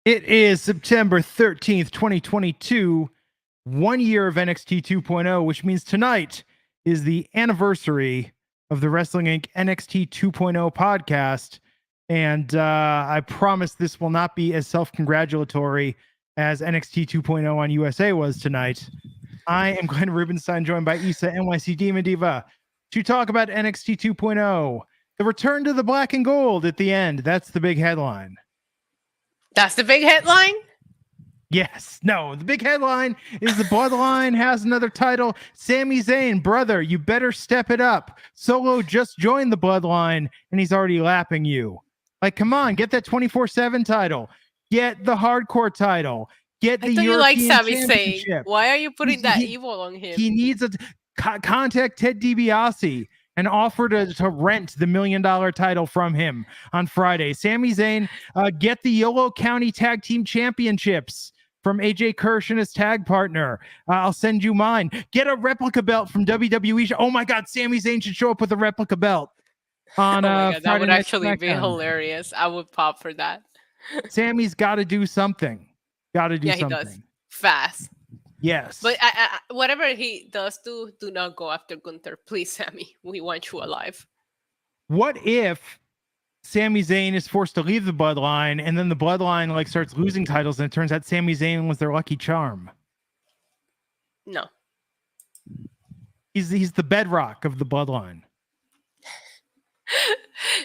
It is September 13th, 2022, 1 year of NXT 2.0, which means tonight is the anniversary of the Wrestling Inc. NXT 2.0 podcast. And I promise this will not be as self-congratulatory as NXT 2.0 on USA was tonight. I am Glenn Rubenstein, joined by Issa NYC Demon Diva, to talk about NXT 2.0, the return to the black and gold at the end. That's the big headline. That's the big headline? Yes. No, the big headline is the Bloodline has another title. Sami Zayn, brother, you better step it up. Solo just joined the Bloodline, and he's already lapping you. Like, come on, get that 24/7 title. Get the hardcore title. Get the European like Sami Championship. Zayn. Why are you putting that evil on him? He needs a contact Ted DiBiase and offer to rent the $1 million title from him on Friday. Sami Zayn, get the Yolo County Tag Team Championships from AJ Kirsch and his tag partner. I'll send you mine. Get a replica belt from WWE. Oh my God, Sami Zayn should show up with a replica belt. On, oh my God, that would actually SmackDown. be hilarious. I would pop for that. Sammy's got to do something. Got to do something. Yeah, he does. Fast. Yes. But whatever he does do not go after Gunther. Please, Sami. We want you alive. What if Sami Zayn is forced to leave the Bloodline and then the Bloodline like starts losing titles and it turns out Sami Zayn was their lucky charm? No. He's the bedrock of the Bloodline.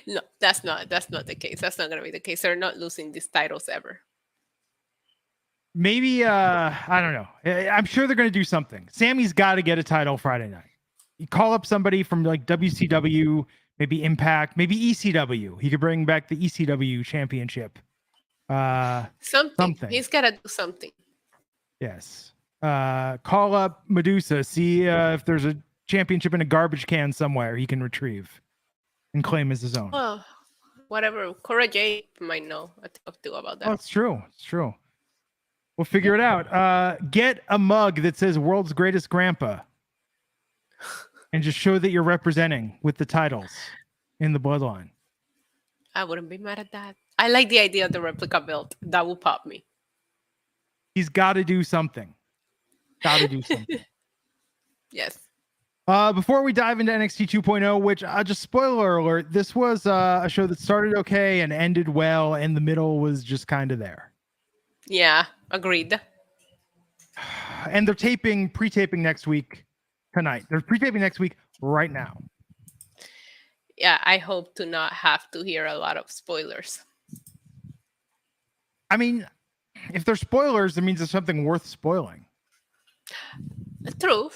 No, that's not the case. That's not going to be the case. They're not losing these titles ever. Maybe, I don't know. I'm sure they're going to do something. Sammy's got to get a title Friday night. You call up somebody from like WCW, maybe Impact, maybe ECW. He could bring back the ECW championship. Something. He's got to do something. Yes. Call up Medusa. See if there's a championship in a garbage can somewhere he can retrieve and claim as his own. Well, whatever. Cora Jade might know a thing or two about that. Oh, it's true. It's true. We'll figure it out. Get a mug that says "World's Greatest Grandpa," and just show that you're representing with the titles in the Bloodline. I wouldn't be mad at that. I like the idea of the replica belt. That will pop me. He's got to do something. Got to do something. Yes. Before we dive into NXT 2.0, which just spoiler alert, this was a show that started okay and ended well, and the middle was just kind of there. Yeah, agreed. And they're pre-taping next week tonight. They're pre-taping next week right now. Yeah, I hope to not have to hear a lot of spoilers. I mean, if they're spoilers, that means there's something worth spoiling. True.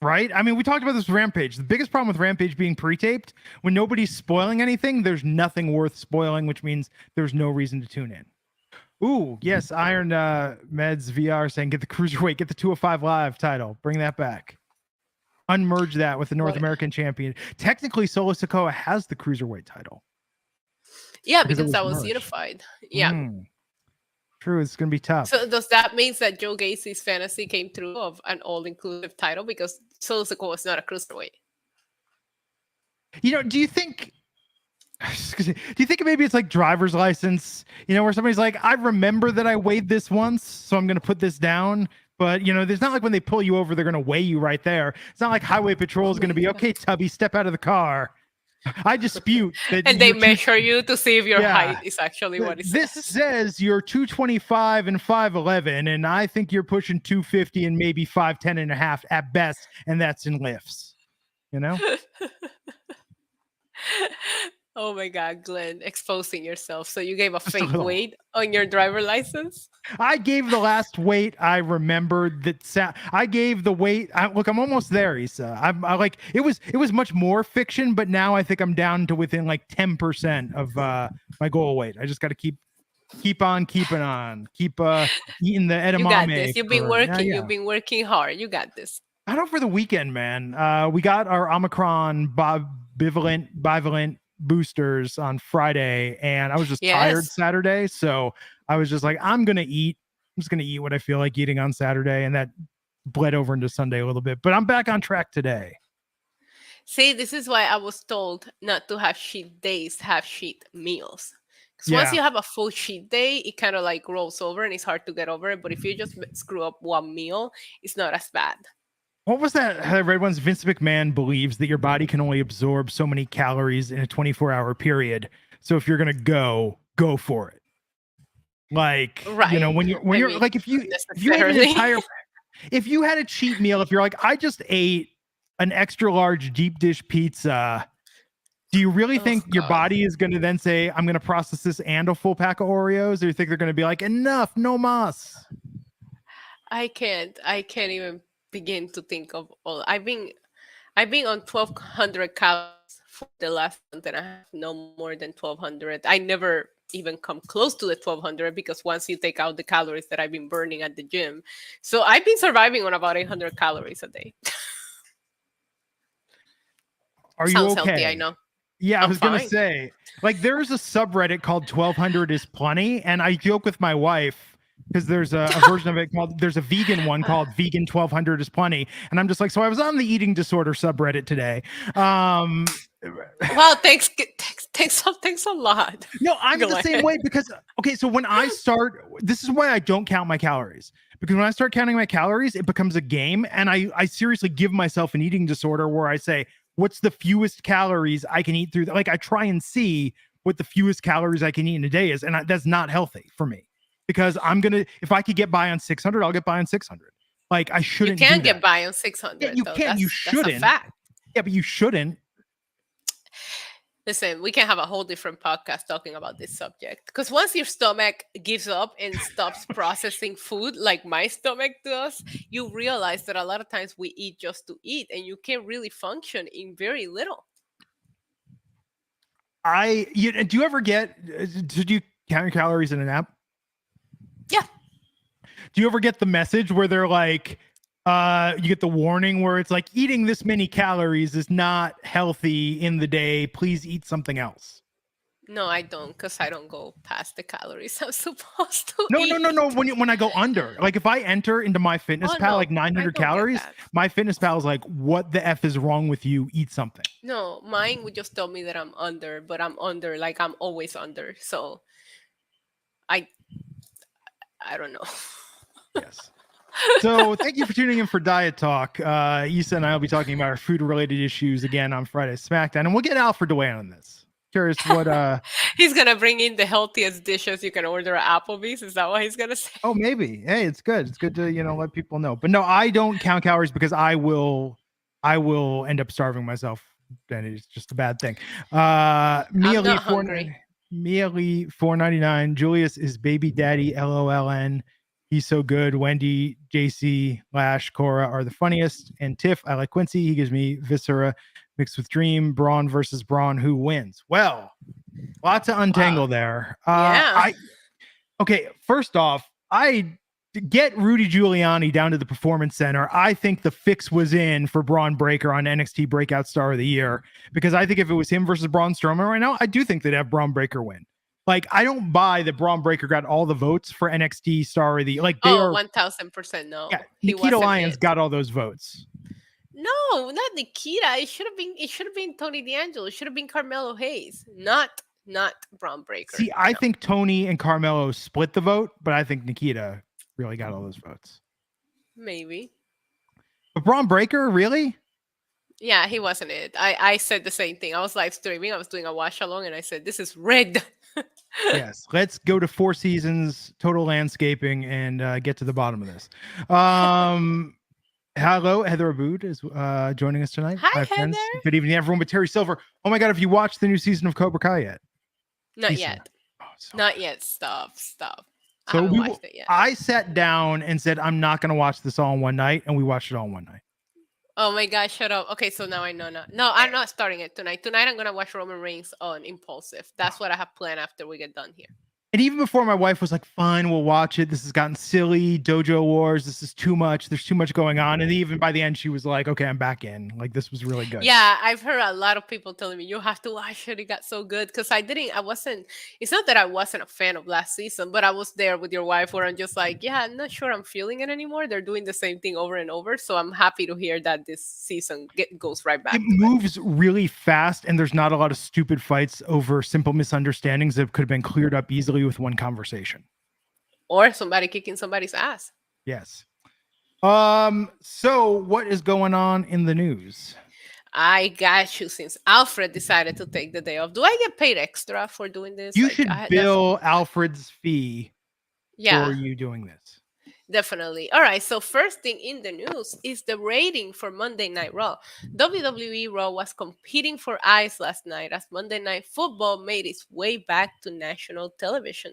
Right? I mean, we talked about this with Rampage. The biggest problem with Rampage being pre-taped, when nobody's spoiling anything, there's nothing worth spoiling, which means there's no reason to tune in. Ooh, yes, Iron Meds VR saying get the Cruiserweight, get the 205 Live title. Bring that back. Unmerge that with the North American champion. Technically, Solo Sikoa has the Cruiserweight title. Yeah, because that was unified. Yeah. True, it's going to be tough. So does that mean that Joe Gacy's fantasy came true of an all-inclusive title? Because Solo Sikoa is not a Cruiserweight. You know, do you think maybe it's like driver's license, where somebody's like, I remember that I weighed this once, so I'm going to put this down. But, there's not like when they pull you over, they're going to weigh you right there. It's not like Highway Patrol is going to be, okay, Tubby, step out of the car. I dispute that. And they measure you to see if your height is actually what it says. This says you're 225 and 5'11", and I think you're pushing 250 and maybe 5'10 and a half at best, and that's in lifts, Oh my God, Glenn, exposing yourself. So you gave a fake weight on your driver license? I gave the last weight I remembered that I gave the weight. Look, I'm almost there, Issa. I like it was much more fiction, but now I think I'm down to within like 10% of my goal weight. I just got to keep on keeping on. Keep eating the edamame. You got this. You've been working. You've been working hard. You got this. I don't for the weekend, man. We got our Omicron bivalent boosters on Friday, and I was just tired Saturday, so I was just like, I'm just gonna eat what I feel like eating on Saturday, and that bled over into Sunday a little bit, but I'm back on track today. See, this is why I was told not to have cheat days, have cheat meals. So once you have a full cheat day, it kind of like rolls over and it's hard to get over it. But if you just screw up one meal, it's not as bad. What was that? I read once Vince McMahon believes that your body can only absorb so many calories in a 24-hour period. So if you're gonna go for it. Like, Right. when you're like, if you had a cheat meal, if you're like, I just ate an extra large deep dish pizza, do you really think your body is going to then say, I'm going to process this and a full pack of Oreos? Or you think they're going to be like, enough, no mas? I can't even begin to think of all. I've been on 1,200 calories for the last month, and I have no more than 1,200. I never even come close to the 1,200 because once you take out the calories that I've been burning at the gym, so I've been surviving on about 800 calories a day. Are you Sounds okay? healthy, I know. Yeah, I was going to say, like, there's a subreddit called 1200 is plenty. And I joke with my wife because there's a version of it there's a vegan one called vegan 1200 is plenty. And I'm just like, so I was on the eating disorder subreddit today. Wow, thanks a lot. No, I'm the same way because, okay, so when I start, this is why I don't count my calories. Because when I start counting my calories, it becomes a game. And I seriously give myself an eating disorder where I say, what's the fewest calories I can eat through that? Like, I try and see what the fewest calories I can eat in a day is. And that's not healthy for me because if I could get by on 600, I'll get by on 600. Like, I shouldn't. You can get by on 600. Yeah, you can. You shouldn't. That's a fact. Yeah, but you shouldn't. Listen, we can have a whole different podcast talking about this subject because once your stomach gives up and stops processing food like my stomach does, you realize that a lot of times we eat just to eat and you can't really function in very little. Do you ever did you count your calories in an app? Yeah. Do you ever get the message where they're like, you get the warning where it's like eating this many calories is not healthy in the day. Please eat something else. No, I don't, because I don't go past the calories I'm supposed to No, eat. no. When I go under, like if I enter into my fitness pal, like 900 calories, my fitness pal is like, what the F is wrong with you? Eat something. No, mine would just tell me that I'm under, but I'm under, like I'm always under. So I don't know. Yes. So thank you for tuning in for Diet Talk. Issa and I will be talking about our food-related issues again on Friday SmackDown, and we'll get Alfred to weigh in on this. Curious what he's gonna bring in the healthiest dishes you can order at Applebee's. Is that what he's gonna say? Oh, maybe. Hey, it's good. It's good to let people know. But no, I don't count calories because I will end up starving myself, and it's just a bad thing. Mia I'm not hungry. Mia Lee 499. Julius is baby daddy LOLN. He's so good. Wendy, JC, Lash, Cora are the funniest. And Tiff, I like Quincy. He gives me Viscera mixed with Dream. Braun versus Braun. Who wins? Well, lots to untangle there. Yeah. Okay, first off, I get Rudy Giuliani down to the Performance Center. I think the fix was in for Braun Breaker on NXT Breakout Star of the Year because I think if it was him versus Braun Strowman right now, I do think they'd have Braun Breaker win. Like, I don't buy that Braun Breaker got all the votes for NXT Star of the Year. Like, they are 1,000% no. Yeah, Nikita Lyons got all those votes. No, not Nikita. It should have been Tony D'Angelo. It should have been Carmelo Hayes, not Braun Breaker. See, I think Tony and Carmelo split the vote, but I think Nikita really got all those votes. Maybe. But Braun Breaker, really? Yeah, he wasn't it. I said the same thing. I was live streaming. I was doing a watch along, and I said, "This is rigged." Yes, let's go to Four Seasons Total Landscaping and get to the bottom of this. Hello, Heather Abood is joining us tonight. Hi, Heather. Good evening, everyone. But Terry Silver. Oh my God, have you watched the new season of Cobra Kai yet? Not yet. Not yet. Stop. So I haven't watched it yet. I sat down and said, I'm not going to watch this all in one night, and we watched it all in one night. Oh my God, shut up. Okay, so now I know. No, I'm not starting it tonight. Tonight I'm going to watch Roman Reigns on Impulsive. That's what I have planned after we get done here. And even before my wife was like, fine, we'll watch it. This has gotten silly. Dojo Wars. This is too much. There's too much going on. And even by the end, she was like, okay, I'm back in. Like, this was really good. Yeah, I've heard a lot of people telling me you have to watch it. It got so good because it's not that I wasn't a fan of last season, but I was there with your wife where I'm just like, yeah, I'm not sure I'm feeling it anymore. They're doing the same thing over and over. So I'm happy to hear that this season goes right back. It moves really fast, and there's not a lot of stupid fights over simple misunderstandings that could have been cleared up easily with one conversation. Or somebody kicking somebody's ass. Yes. So what is going on in the news? I got you since Alfred decided to take the day off. Do I get paid extra for doing this? You should bill Alfred's fee for you doing this. Definitely. All right. So first thing in the news is the rating for Monday Night Raw. WWE Raw was competing for eyes last night as Monday Night Football made its way back to national television.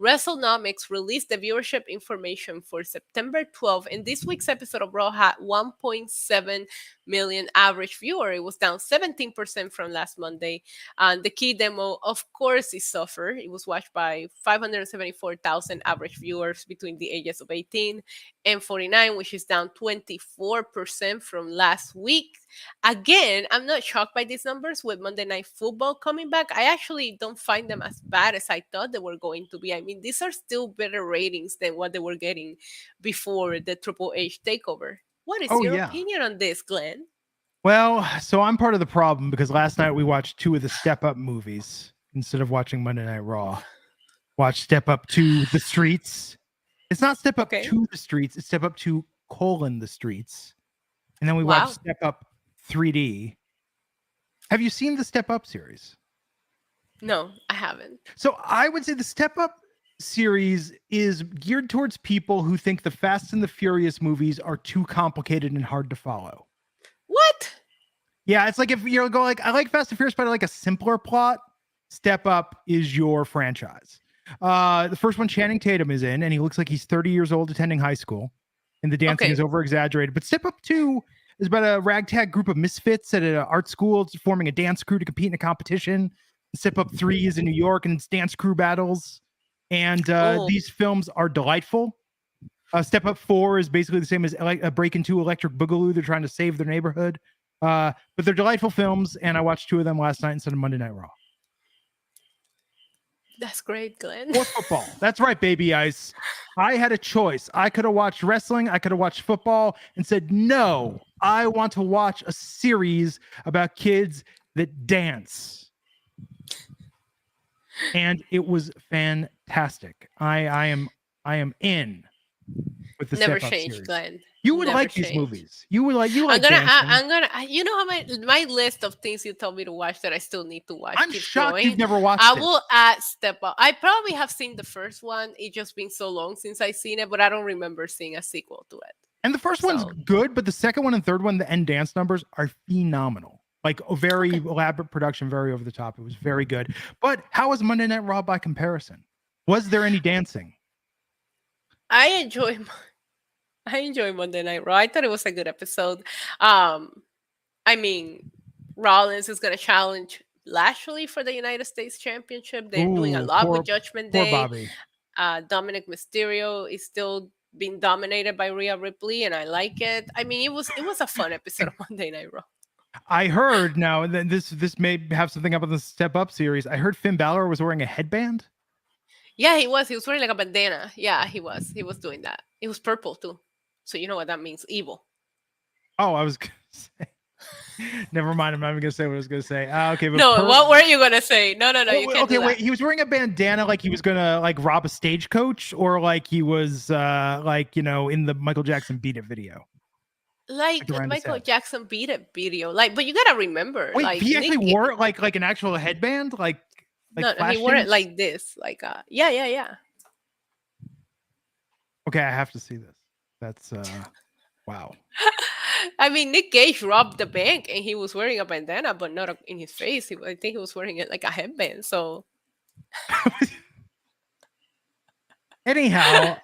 WrestleNomics released the viewership information for September 12th, and this week's episode of Raw had 1.7 million average viewer. It was down 17% from last Monday. And the key demo, of course, is suffered. It was watched by 574,000 average viewers between the ages of 18 and 49, which is down 24% from last week. Again, I'm not shocked by these numbers with Monday Night Football coming back. I actually don't find them as bad as I thought they were going to be. I mean, these are still better ratings than what they were getting before the Triple H takeover. What is your opinion on this, Glenn? Well, so I'm part of the problem because last night we watched 2 of the Step Up movies instead of watching Monday Night Raw. Watch Step Up to the Streets. It's not Step Up to the Streets. It's Step Up to the Streets. And then we watched Step Up 3D. Have you seen the Step Up series? No, I haven't. So I would say the Step Up series is geared towards people who think the Fast and the Furious movies are too complicated and hard to follow. What? Yeah, it's like if you're going like, I like Fast and Furious, but I like a simpler plot. Step Up is your franchise. The first one, Channing Tatum is in, and he looks like he's 30 years old attending high school, and the dancing is over exaggerated. But Step Up 2 is about a ragtag group of misfits at an art school forming a dance crew to compete in a competition. Step Up 3 is in New York, and it's dance crew battles. And these films are delightful. Step Up 4 is basically the same as a Break Into Electric Boogaloo. They're trying to save their neighborhood. But they're delightful films, and I watched 2 of them last night instead of Monday Night Raw. That's great, Glenn. Or football. That's right, baby ice. I had a choice. I could have watched wrestling. I could have watched football and said, no, I want to watch a series about kids that dance. And it was fantastic. I am in with the Never Step Up change, series. Glenn. You would like these movies. You like I'm gonna. You know how my list of things you told me to watch that I still need to watch. I'm shocked you've never watched it. I will add Step Up. I probably have seen the first one. It's just been so long since I've seen it, but I don't remember seeing a sequel to it. And the first one's good, but the second one and third one, the end dance numbers are phenomenal. Like a very elaborate production, very over the top. It was very good. But how was Monday Night Raw by comparison? Was there any dancing? I enjoy Monday Night Raw. I thought it was a good episode. I mean, Rollins is going to challenge Lashley for the United States Championship. They're doing a lot with Judgment Day. Bobby. Dominic Mysterio is still being dominated by Rhea Ripley, and I like it. I mean, it was a fun episode of Monday Night Raw. I heard now, and then this may have something up on the Step Up series. I heard Finn Balor was wearing a headband. Yeah, he was. He was wearing like a bandana. Yeah, he was. He was doing that. It was purple too. So you know what that means? Evil. Oh, I was gonna say. Never mind. I'm not even gonna say what I was gonna say. Okay, but no. What were you gonna say? No. You can't. Okay, wait. He was wearing a bandana, like he was gonna like rob a stagecoach, or like he was in the Michael Jackson Beat It video. Like the Michael Jackson Beat It video. Like, but you gotta remember. Wait, like, he actually wore it like an actual headband, like no, he wore it like this, like yeah. Okay, I have to see this. That's wow. I mean, Nick Gage robbed the bank and he was wearing a bandana, but not in his face. I think he was wearing it like a headband. So, anyhow,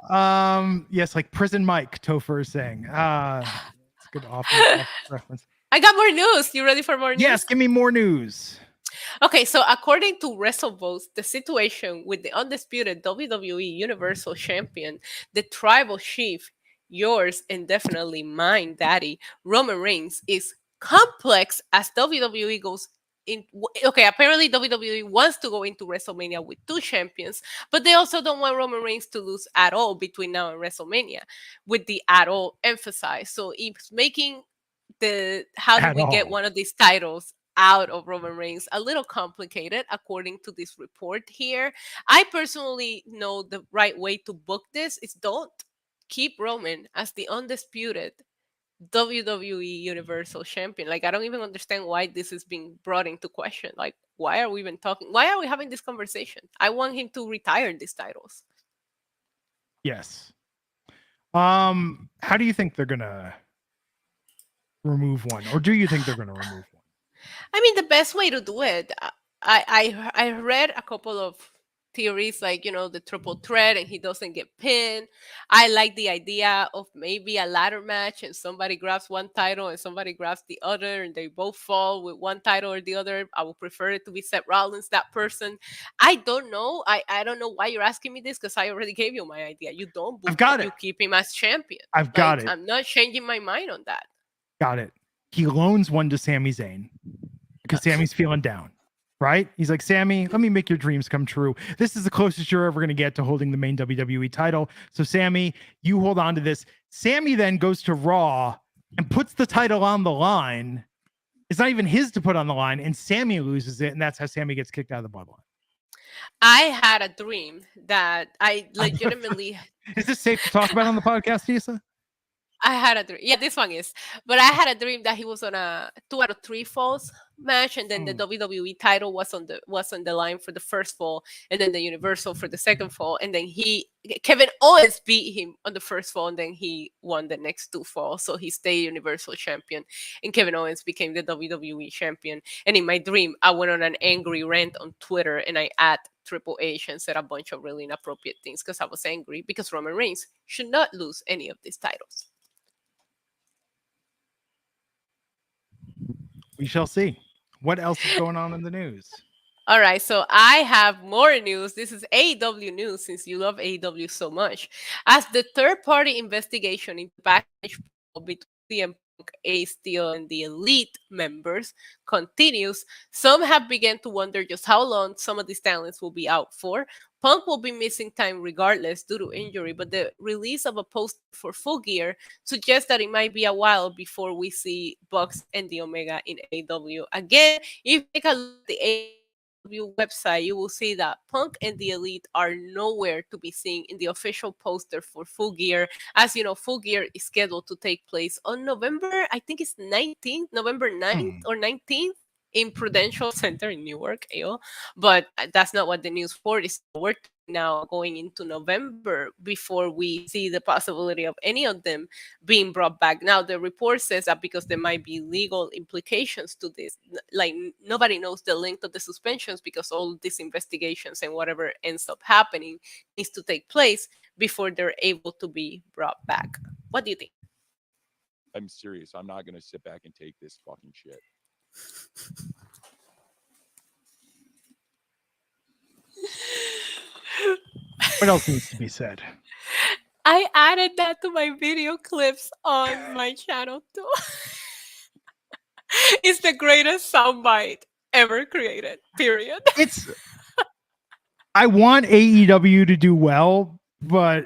yes, like Prison Mike, Topher is saying. It's a good off reference. I got more news. You ready for more news? Yes, give me more news. Okay, so according to WrestleVotes, the situation with the undisputed WWE Universal Champion, the tribal chief, yours and definitely mine, Daddy, Roman Reigns, is complex as WWE goes in. Okay, apparently WWE wants to go into WrestleMania with two champions, but they also don't want Roman Reigns to lose at all between now and WrestleMania, with the at all emphasized. So it's making the how do At we get all. one of these titles out of Roman Reigns a little complicated according to this report here. I personally know the right way to book this is don't keep Roman as the undisputed WWE Universal Champion. Like I don't even understand why this is being brought into question. Like why are we even talking? Why are we having this conversation? I want him to retire these titles. Yes. How do you think they're gonna remove one, or do you think they're gonna remove one? I mean, the best way to do it, I read a couple of theories like the triple threat and he doesn't get pinned. I like the idea of maybe a ladder match and somebody grabs one title and somebody grabs the other and they both fall with one title or the other. I would prefer it to be Seth Rollins, that person. I don't know. I don't know why you're asking me this because I already gave you my idea. You don't book I've got him, it. you keep him as champion. I've got Like it. I'm not changing my mind on that. Got it. He loans one to Sami Zayn because Sammy's feeling down, right? He's like, Sammy, let me make your dreams come true. This is the closest you're ever going to get to holding the main WWE title. So, Sammy, you hold on to this. Sammy then goes to Raw and puts the title on the line. It's not even his to put on the line, and Sammy loses it, and that's how Sammy gets kicked out of the bloodline. I had a dream that I legitimately. Is this safe to talk about on the podcast, Issa? I had a dream. Yeah, this one is. But I had a dream that he was on a 2 out of 3 falls match, and then the WWE title was on the line for the first fall, and then the Universal for the second fall, and then Kevin Owens beat him on the first fall, and then he won the next 2 falls, so he stayed Universal champion, and Kevin Owens became the WWE champion. And in my dream, I went on an angry rant on Twitter, and I Triple H and said a bunch of really inappropriate things because I was angry because Roman Reigns should not lose any of these titles. We shall see. What else is going on in the news? All right, so I have more news. This is AEW news since you love AEW so much. As the third-party investigation into Backstage between CM Punk, A Steel, and the Elite members continues, some have begun to wonder just how long some of these talents will be out for. Punk will be missing time regardless due to injury, but the release of a post for Full Gear suggests that it might be a while before we see Bucks and the Omega in AEW. Again, if you take a look at the AEW website, you will see that Punk and the Elite are nowhere to be seen in the official poster for Full Gear. As you know, Full Gear is scheduled to take place on November 9th or 19th in Prudential Center in Newark, but that's not what the news report is. We're now going into November before we see the possibility of any of them being brought back. Now, the report says that because there might be legal implications to this, like nobody knows the length of the suspensions because all these investigations and whatever ends up happening needs to take place before they're able to be brought back. What do you think? I'm serious. I'm not going to sit back and take this fucking shit. What else needs to be said? I added that to my video clips on my channel too. It's the greatest soundbite ever created, period. I want AEW to do well, but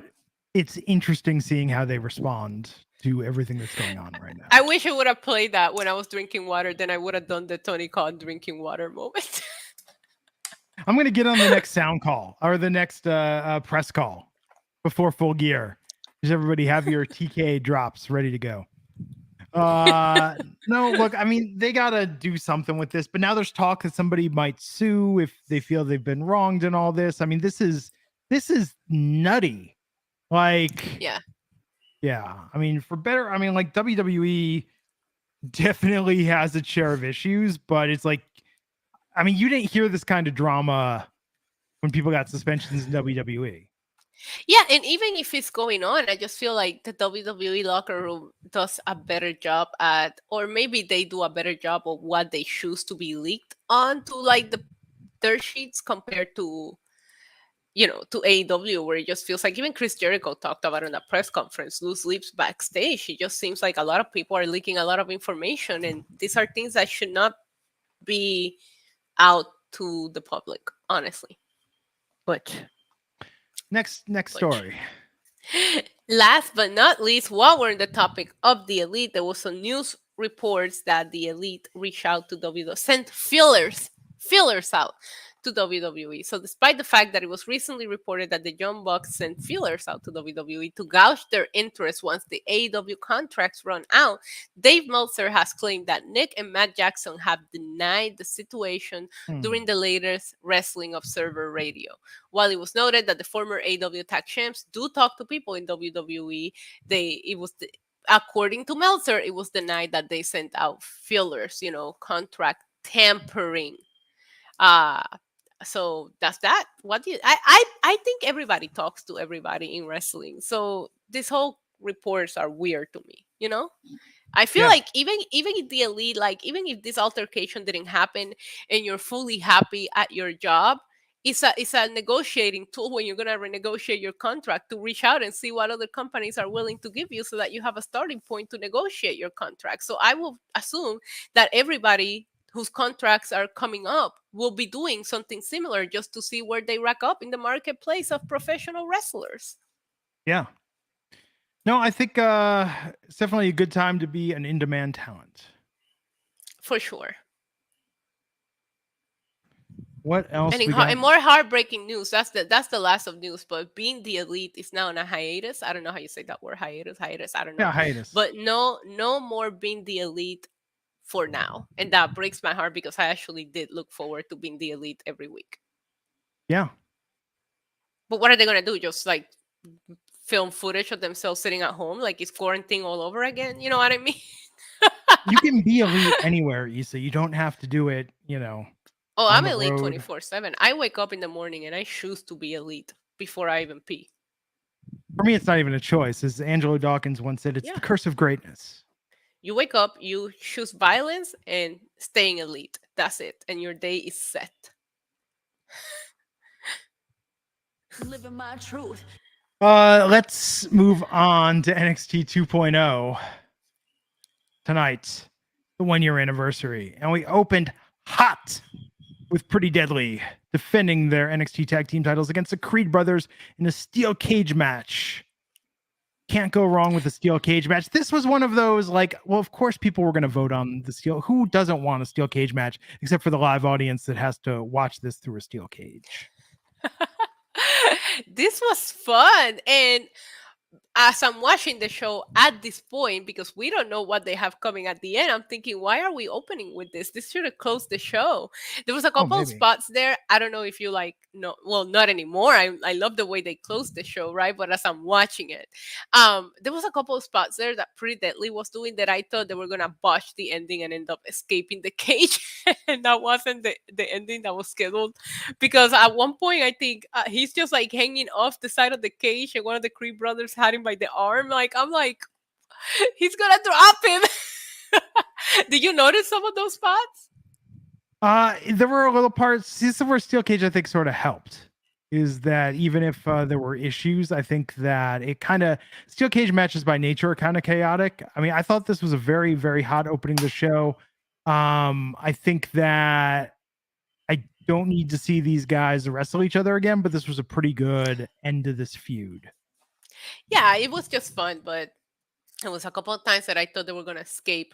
it's interesting seeing how they respond to everything that's going on right now. I wish I would have played that when I was drinking water. Then I would have done the Tony Khan drinking water moment. I'm going to get on the next sound call or the next press call before Full Gear. Does everybody have your TK drops ready to go? No, look, I mean, they got to do something with this, but now there's talk that somebody might sue if they feel they've been wronged in all this. I mean, this is nutty. Like, yeah. I mean, for better, I mean, like WWE definitely has its share of issues, but it's like, I mean, you didn't hear this kind of drama when people got suspensions in WWE. Yeah, and even if it's going on, I just feel like the WWE locker room does a better job at, or maybe they do a better job of what they choose to be leaked onto like their sheets compared to to AEW, where it just feels like even Chris Jericho talked about in a press conference, loose lips backstage. It just seems like a lot of people are leaking a lot of information, and these are things that should not be out to the public, honestly. But next But story. last but not least, while we're in the topic of the Elite, there was some news reports that the Elite reached out to WWE, sent feelers out to WWE. So despite the fact that it was recently reported that the Young Bucks sent feelers out to WWE to gauge their interest once the AEW contracts run out, Dave Meltzer has claimed that Nick and Matt Jackson have denied the situation during the latest Wrestling Observer Radio. While it was noted that the former AEW tag champs do talk to people in WWE, according to Meltzer, it was denied that they sent out fillers, contract tampering. Uh so that's that. What do you I think everybody talks to everybody in wrestling. So this whole reports are weird to me. I feel Yeah. like even if the Elite, like even if this altercation didn't happen and you're fully happy at your job, it's a negotiating tool when you're gonna renegotiate your contract to reach out and see what other companies are willing to give you so that you have a starting point to negotiate your contract. So I will assume that everybody whose contracts are coming up will be doing something similar just to see where they rack up in the marketplace of professional wrestlers. Yeah. No, I think it's definitely a good time to be an in-demand talent. For sure. What else And, we got? and more heartbreaking news. That's the last of news. But being the Elite is now on a hiatus. I don't know how you say that word. Hiatus. I don't know. Yeah, hiatus. But no more being the Elite for now, and that breaks my heart because I actually did look forward to being the Elite every week. Yeah. But what are they gonna do? Just like film footage of themselves sitting at home, like it's quarantine all over again? You know what I mean? You can be elite anywhere, Issa. You don't have to do it, Oh, on I'm the Elite road. 24/7. I wake up in the morning and I choose to be Elite before I even pee. For me, it's not even a choice. As Angelo Dawkins once said, it's Yeah. the curse of greatness. You wake up, you choose violence and staying Elite. That's it. And your day is set. Living my truth. Let's move on to NXT 2.0 tonight, the 1-year anniversary. And we opened hot with Pretty Deadly defending their NXT tag team titles against the Creed brothers in a steel cage match. Can't go wrong with a steel cage match. This was one of those, of course people were going to vote on the steel. Who doesn't want a steel cage match except for the live audience that has to watch this through a steel cage? This was fun. And as I'm watching the show at this point, because we don't know what they have coming at the end, I'm thinking, why are we opening with this? This should have closed the show. There was a couple maybe. spots there. I don't know if you no, well, not anymore. I love the way they closed the show, right? But as I'm watching it, there was a couple of spots there that Pretty Deadly was doing that I thought they were gonna botch the ending and end up escaping the cage, and that wasn't the ending that was scheduled. Because at one point, I think he's just like hanging off the side of the cage, and one of the Creed brothers had him by the arm. I'm like, he's gonna drop him. Did you notice some of those spots? There were little parts. This is where steel cage, I think, sort of helped. Is that even if there were issues, I think that it kind of steel cage matches by nature are kind of chaotic. I mean, I thought this was a very, very hot opening to the show. I think that I don't need to see these guys wrestle each other again, but this was a pretty good end to this feud. Yeah, it was just fun, but it was a couple of times that I thought they were gonna escape,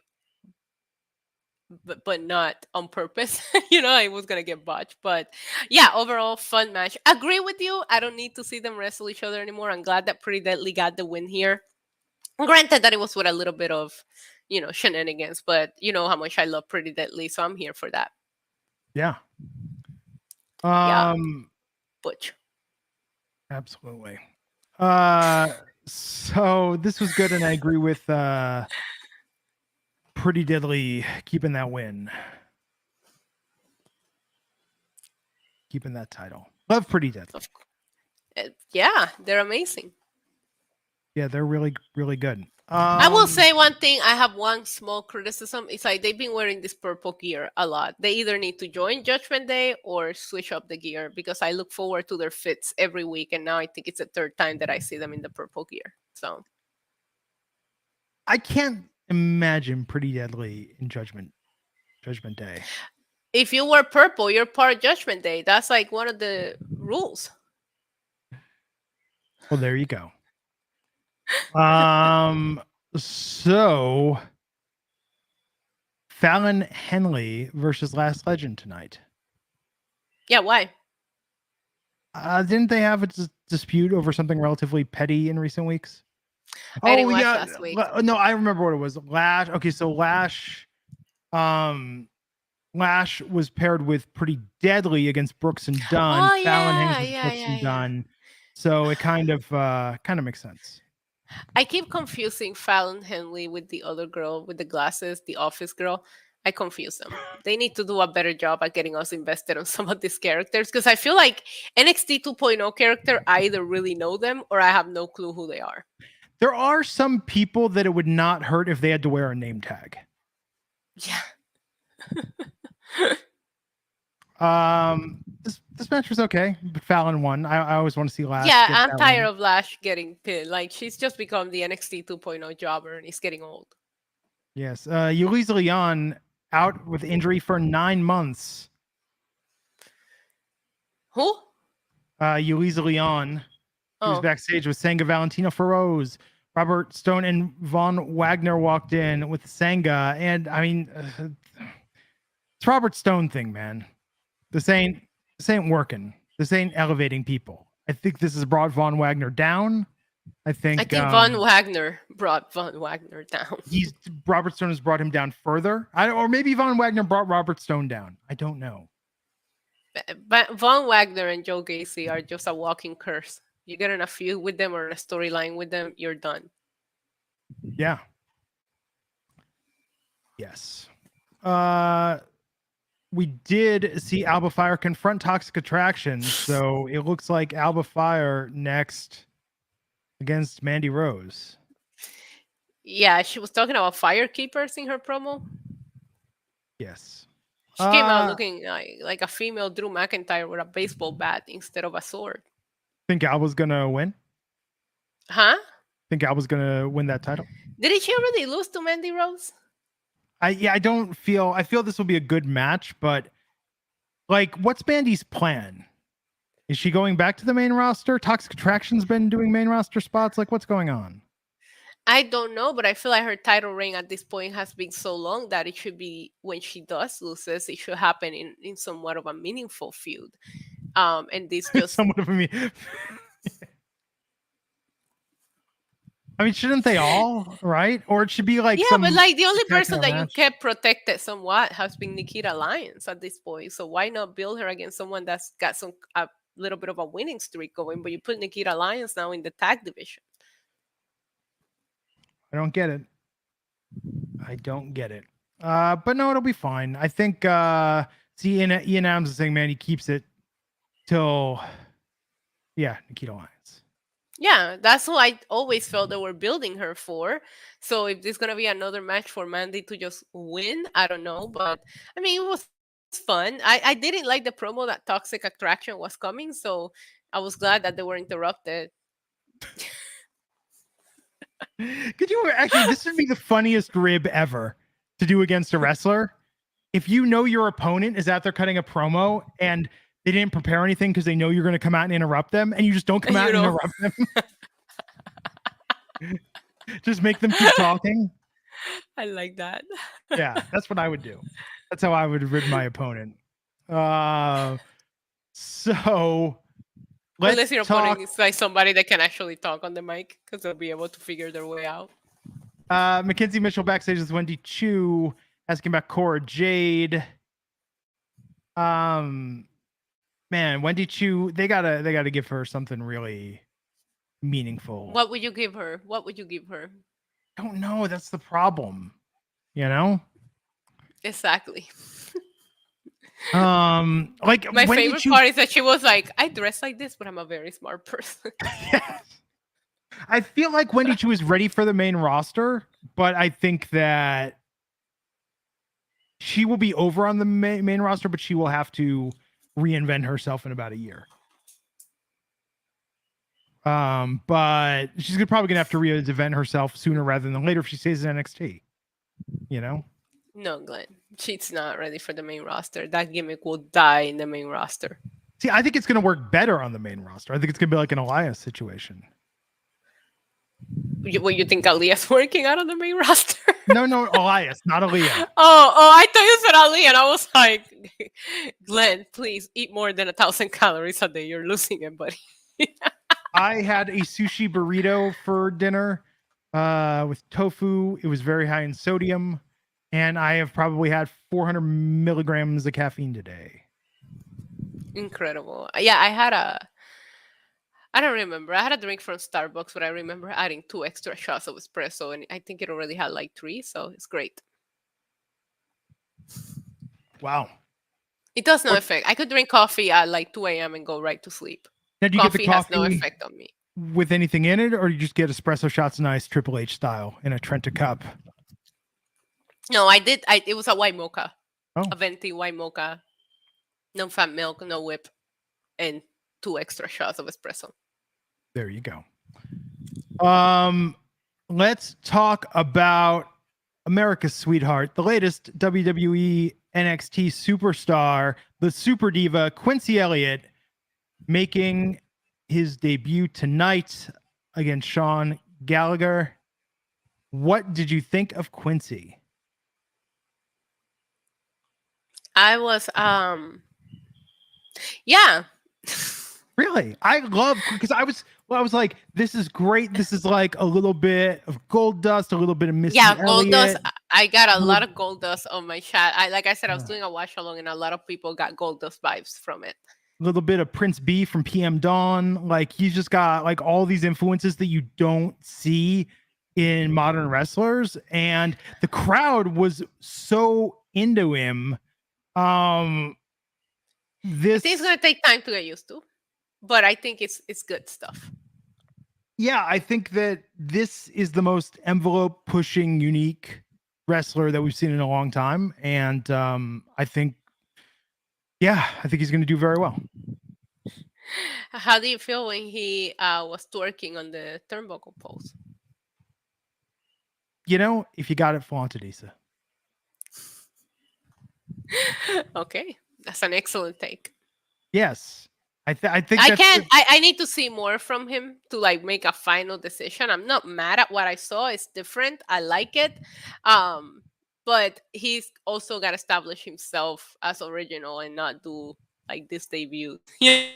but not on purpose. I was gonna get botched. But yeah, overall fun match. Agree with you. I don't need to see them wrestle each other anymore. I'm glad that Pretty Deadly got the win here. Granted that it was with a little bit of, shenanigans, but you know how much I love Pretty Deadly, so I'm here for that. Yeah. Yeah. Butch. Absolutely. So this was good, and I agree with Pretty Deadly keeping that win. Keeping that title. Love Pretty Deadly. Yeah, they're amazing. Yeah, they're really, really good. I will say one thing. I have one small criticism. It's like they've been wearing this purple gear a lot. They either need to join Judgment Day or switch up the gear because I look forward to their fits every week, and now I think it's the third time that I see them in the purple gear. So I can't imagine Pretty Deadly in Judgment Day. if you wear purple, you're part of Judgment Day. That's like one of the rules. Well, there you go. So Fallon Henley versus Last Legend tonight. Yeah, why? Didn't they have a dispute over something relatively petty in recent weeks? I didn't watch last week. No, I remember what it was. Lash. Okay, so Lash was paired with Pretty Deadly against Brooks and Dunn. Oh, Fallon yeah, hangs with Brooks and yeah. Dunn. So it kind of makes sense. I keep confusing Fallon Henley with the other girl with the glasses, the office girl. I confuse them. They need to do a better job at getting us invested on some of these characters because I feel like NXT 2.0 character, I either really know them or I have no clue who they are. There are some people that it would not hurt if they had to wear a name tag. Yeah. This match was okay, but Fallon won. I always want to see Lash. Yeah, get I'm that tired win. of Lash getting pinned. Like, she's just become the NXT 2.0 jobber and he's getting old. Yes. Yulisa Leon out with injury for 9 months. Who? Yulisa Leon. He was backstage with Sanga, Valentino Feroz, Robert Stone, and Von Wagner walked in with Sanga. And I mean, it's Robert Stone thing, man. This ain't working. This ain't elevating people. I think this has brought Von Wagner down. I think Von Wagner brought Von Wagner down. Robert Stone has brought him down further. Or maybe Von Wagner brought Robert Stone down. I don't know. But Von Wagner and Joe Gacy are just a walking curse. You get in a feud with them or in a storyline with them, you're done. Yeah. Yes. We did see Alba Fire confront Toxic Attraction, so it looks like Alba Fire next against Mandy Rose. Yeah, she was talking about firekeepers in her promo. Yes. She came out looking like a female Drew McIntyre with a baseball bat instead of a sword. Think Alba's gonna win? Huh? Think Alba's gonna win that title? Did she already lose to Mandy Rose? I feel this will be a good match, but like, what's Mandy's plan? Is she going back to the main roster? Toxic Attraction's been doing main roster spots. Like, what's going on? I don't know, but I feel like her title reign at this point has been so long that it should be, when she does loses, it should happen in somewhat of a meaningful feud. And this just somewhat of a I mean, shouldn't they all, right? Or it should be like, yeah, but like the only person that you kept protected somewhat has been Nikita Lyons at this point. So why not build her against someone that's got a little bit of a winning streak going? But you put Nikita Lyons now in the tag division. I don't get it. But no, it'll be fine. I think Ian Adams is saying, man, he keeps it till Nikita Lyons. Yeah, that's who I always felt they were building her for. So if there's gonna be another match for Mandy to just win, I don't know. But I mean, it was fun. I didn't like the promo that Toxic Attraction was coming, so I was glad that they were interrupted. Could you actually? This would be the funniest rib ever to do against a wrestler. If you know your opponent is out there cutting a promo and they didn't prepare anything because they know you're going to come out and interrupt them, and you just don't come out and interrupt them. Just make them keep talking. I like that. Yeah, that's what I would do. That's how I would rid my opponent. So unless your opponent is like somebody that can actually talk on the mic, because they'll be able to figure their way out. Mackenzie Mitchell backstage with Wendy Chu asking about Cora Jade. Man, Wendy Chu, they gotta give her something really meaningful. What would you give her? I don't know. That's the problem. You know? Exactly. Like My when favorite did you? part is that she was like, I dress like this, but I'm a very smart person. Yes. I feel like Wendy Chu is ready for the main roster, but I think that she will be over on the main roster, but she will have to reinvent herself in about a year. But she's probably gonna have to reinvent herself sooner rather than later if she stays in NXT. You know? No, Glenn. She's not ready for the main roster. That gimmick will die in the main roster. See, I think it's gonna work better on the main roster. I think it's gonna be like an Elias situation. You think Aaliyah's working out on the main roster? No, Elias, not Aaliyah. I thought you said Ali, and I was like, Glenn, please eat more than 1,000 calories a day. You're losing it, buddy. I had a sushi burrito for dinner with tofu. It was very high in sodium, and I have probably had 400 milligrams of caffeine today. Incredible. Yeah, I don't remember. I had a drink from Starbucks, but I remember adding 2 extra shots of espresso, and I think it already had like 3, so it's great. Wow. It does no effect. I could drink coffee at like 2 a.m. and go right to sleep. Now, do you Coffee get the has coffee no effect on me. with anything in it, or you just get espresso shots nice Triple H style in a Trenta cup? No, I did. It was a white mocha. Oh. A venti white mocha. No fat milk, no whip, and 2 extra shots of espresso. There you go. Let's talk about America's sweetheart, the latest WWE NXT superstar, the super diva, Quincy Elliott, making his debut tonight against Sean Gallagher. What did you think of Quincy? I was, yeah. Really? I love, because I was like, this is great. This is like a little bit of Gold Dust, a little bit of Missy Yeah, Gold Elliott. Dust. I got a lot of Gold Dust on my chat. Like I said, I was doing a watch along, and a lot of people got Gold Dust vibes from it. A little bit of Prince B from PM Dawn. Like, he's just got like all these influences that you don't see in modern wrestlers, and the crowd was so into him. This It's going to take time to get used to, but I think it's good stuff. Yeah, I think that this is the most envelope pushing, unique wrestler that we've seen in a long time, and I think he's going to do very well. How do you feel when he was twerking on the turnbuckle pose? You know, if you got it, flaunt it, Issa. Okay, that's an excellent take. Yes, I think I can't. I need to see more from him to like make a final decision. I'm not mad at what I saw. It's different. I like it. But he's also got to establish himself as original and not do like this debut. Yeah,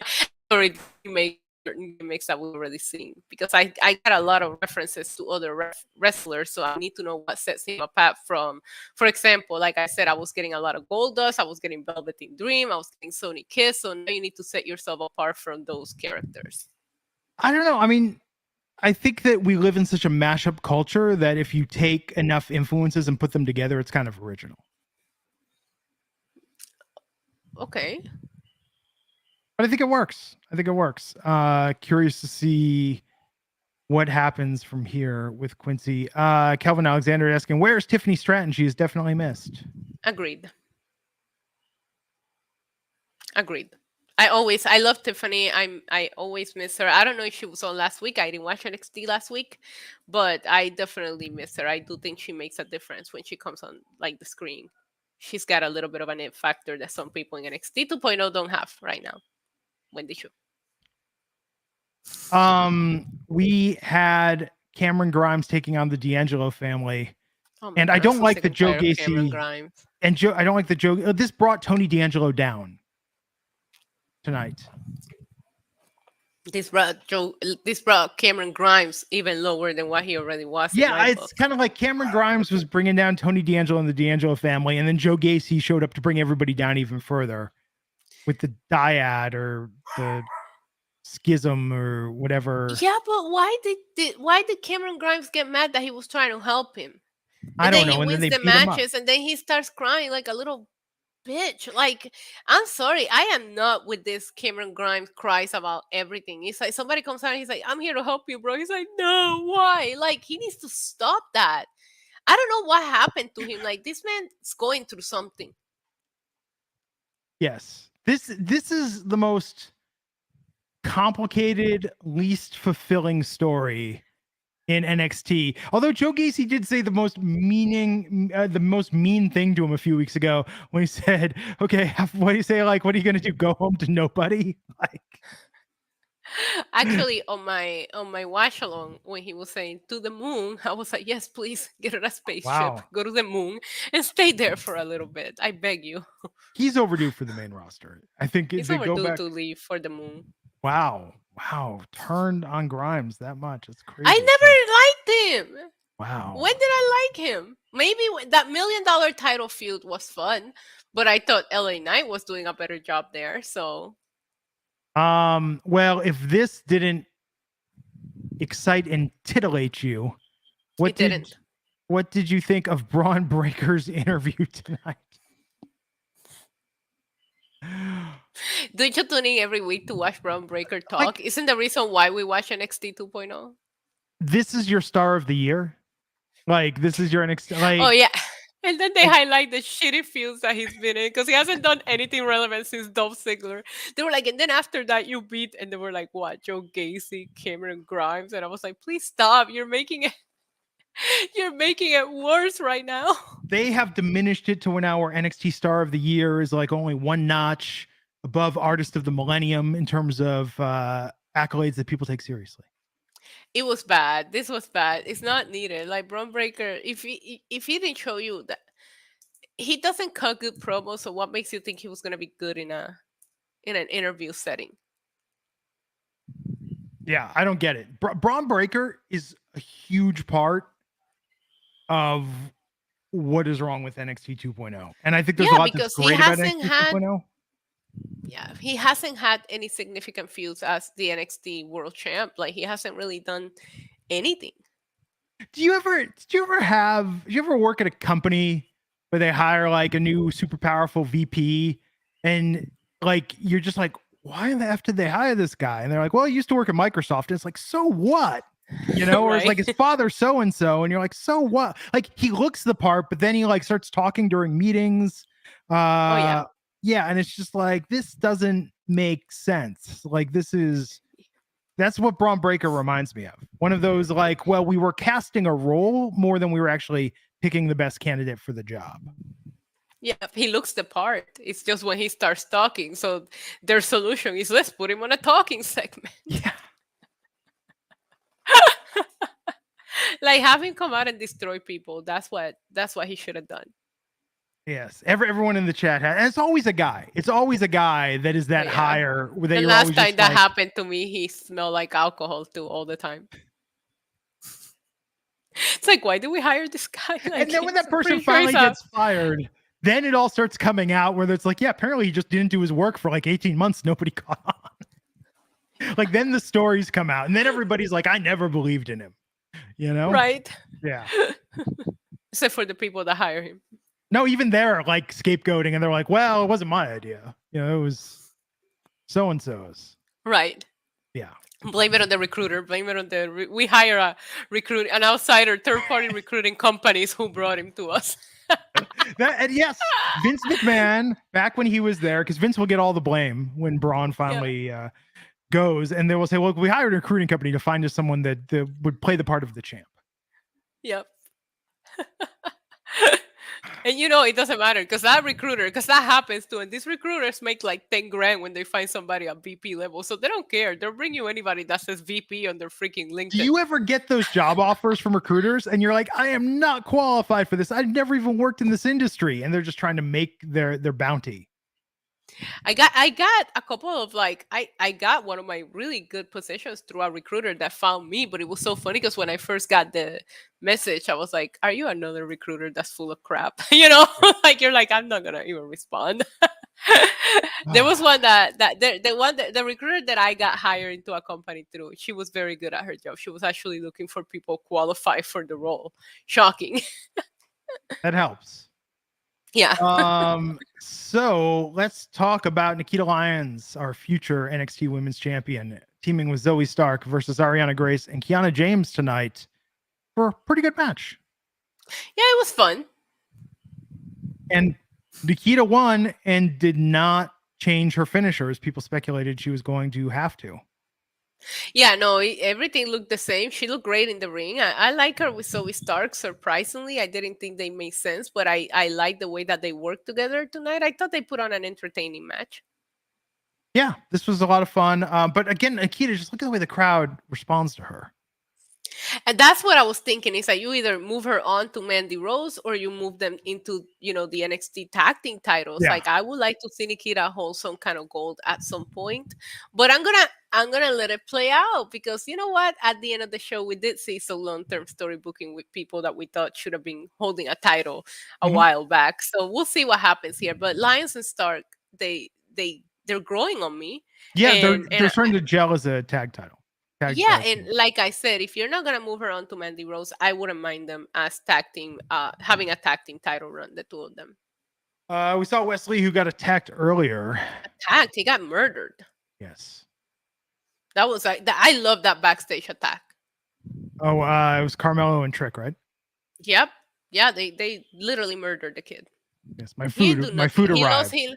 or make certain gimmicks that we've already seen, because I got a lot of references to other wrestlers, so I need to know what sets him apart from. For example, like I said, I was getting a lot of Gold Dust, I was getting Velveteen Dream, I was getting Sony Kiss, so now you need to set yourself apart from those characters. I don't know. I mean, I think that we live in such a mashup culture that if you take enough influences and put them together, it's kind of original. Okay. But I think it works. Curious to see what happens from here with Quincy. Kelvin Alexander asking, where's Tiffany Stratton? She is definitely missed. Agreed. I love Tiffany. I always miss her. I don't know if she was on last week. I didn't watch NXT last week, but I definitely miss her. I do think she makes a difference when she comes on like the screen. She's got a little bit of an it factor that some people in NXT 2.0 don't have right now. When they should. We had Cameron Grimes taking on the D'Angelo family. Oh and God, I don't like that Joe Gacy I don't like that Joe. This brought Tony D'Angelo down tonight. This brought Cameron Grimes even lower than what he already was. Yeah, it's kind of like Cameron Grimes was bringing down Tony D'Angelo and the D'Angelo family, and then Joe Gacy showed up to bring everybody down even further with the dyad or the schism or whatever. Yeah, but why did Cameron Grimes get mad that he was trying to help him? I don't know. He And then wins they the beat him up. matches, and then he starts crying like a little bitch. Like, I'm sorry, I am not with this Cameron Grimes cries about everything. It's like somebody comes out and he's like, I'm here to help you, bro. He's like, no, why? Like, he needs to stop that. I don't know what happened to him. Like, this man's going through something. Yes. This is the most complicated, least fulfilling story in NXT. Although Joe Gacy did say the most mean thing to him a few weeks ago when he said, "Okay, what do you say? Like, what are you gonna do? Go home to nobody?" Like, Actually, on my watch along, when he was saying to the moon, I was like, yes, please get on a spaceship, Wow. go to the moon, and stay there for a little bit. I beg you. he's overdue for the main roster. I think He's they go overdue back. to leave for the moon. Wow, turned on Grimes that much. It's crazy. I never liked him. Wow. When did I like him? Maybe that $1 million title feud was fun, but I thought LA Knight was doing a better job there. So, well, if this didn't excite and titillate you, what did you think of Braun Breaker's interview tonight? Don't you tune in every week to watch Braun Breaker talk? Isn't the reason why we watch NXT 2.0? This is your star of the year? Like, this is your NXT? Like, oh, yeah. And then they highlight the shitty feuds that he's been in because he hasn't done anything relevant since Dolph Ziggler. They were like, and then after that, you beat, and they were like, what? Joe Gacy, Cameron Grimes. And I was like, please stop. You're making it worse right now. They have diminished it to now where NXT Star of the Year is like only one notch above Artist of the Millennium in terms of accolades that people take seriously. It was bad. This was bad. It's not needed. Like Braun Breaker, if he didn't show you that he doesn't cut good promos, so what makes you think he was gonna be good in an interview setting? Yeah, I don't get it. Braun Breaker is a huge part of what is wrong with NXT 2.0. And I think there's a lot that's great about NXT 2.0. Yeah, he hasn't had any significant feuds as the NXT World Champ. Like, he hasn't really done anything. Did you ever work at a company where they hire like a new super powerful VP and like you're just like, why the F did they hire this guy? And they're like, well, he used to work at Microsoft. And it's like, so what? You know, or it's like his father so and so, and you're like, so what? Like, he looks the part, but then he like starts talking during meetings. Yeah, and it's just like, this doesn't make sense. Like, that's what Braun Breaker reminds me of. One of those like, well, we were casting a role more than we were actually picking the best candidate for the job. Yeah, he looks the part. It's just when he starts talking. So their solution is, let's put him on a talking segment. Yeah. Like, have him come out and destroy people. That's what he should have done. Yes, everyone in the chat has, and it's always a guy. It's always a guy that is that higher. The last time that happened to me, he smelled like alcohol too all the time. It's like, why do we hire this guy? Like, and then when that person finally gets fired, then it all starts coming out where it's like, yeah, apparently he just didn't do his work for like 18 months. Nobody caught on. Like, then the stories come out, and then everybody's like, I never believed in him. You know? Right. Yeah. Except for the people that hire him. No, even they're like scapegoating, and they're like, well, it wasn't my idea. You know, it was so-and-so's. Right. Yeah. Blame it on the recruiter. Blame it on we hire an outsider, third-party recruiting companies who brought him to us. And yes, Vince McMahon, back when he was there, because Vince will get all the blame when Braun finally goes, and they will say, well, we hired a recruiting company to find us someone that would play the part of the champ. Yep. And you know, it doesn't matter because that happens too. And these recruiters make like 10 grand when they find somebody at VP level. So they don't care. They'll bring you anybody that says VP on their freaking LinkedIn. Do you ever get those job offers from recruiters and you're like, I am not qualified for this. I've never even worked in this industry. And they're just trying to make their bounty. I got a couple of like, I got one of my really good positions through a recruiter that found me, but it was so funny because when I first got the message, I was like, are you another recruiter that's full of crap? You know, like, you're like, I'm not gonna even respond. There was one the recruiter that I got hired into a company through, she was very good at her job. She was actually looking for people qualified for the role. Shocking. That helps. Yeah. So let's talk about Nikita Lyons, our future NXT Women's Champion, teaming with Zoe Stark versus Ariana Grace and Kiana James tonight for a pretty good match. Yeah, it was fun. And Nikita won and did not change her finisher as people speculated she was going to have to. Yeah, no, everything looked the same. She looked great in the ring. I like her with Zoe Stark. Surprisingly, I didn't think they made sense, but I like the way that they worked together tonight. I thought they put on an entertaining match. Yeah, this was a lot of fun. But again, Nikita, just look at the way the crowd responds to her. And that's what I was thinking is that you either move her on to Mandy Rose or you move them into, the NXT tag team titles. Yeah. Like I would like to see Nikita hold some kind of gold at some point. But I'm gonna let it play out because you know what? At the end of the show, we did see some long-term story booking with people that we thought should have been holding a title a while back. So we'll see what happens here. But Lions and Stark, they're growing on me. Yeah, And they're starting to gel as a tag title. Yeah, and like I said, if you're not gonna move her on to Mandy Rose, I wouldn't mind them as tag team, having a tag team title run, the two of them. We saw Wesley, who got attacked earlier. Attacked, he got murdered. Yes. That was like I love that backstage attack. Oh, it was Carmelo and Trick, right? Yep. Yeah, they literally murdered the kid. Yes, my food arrived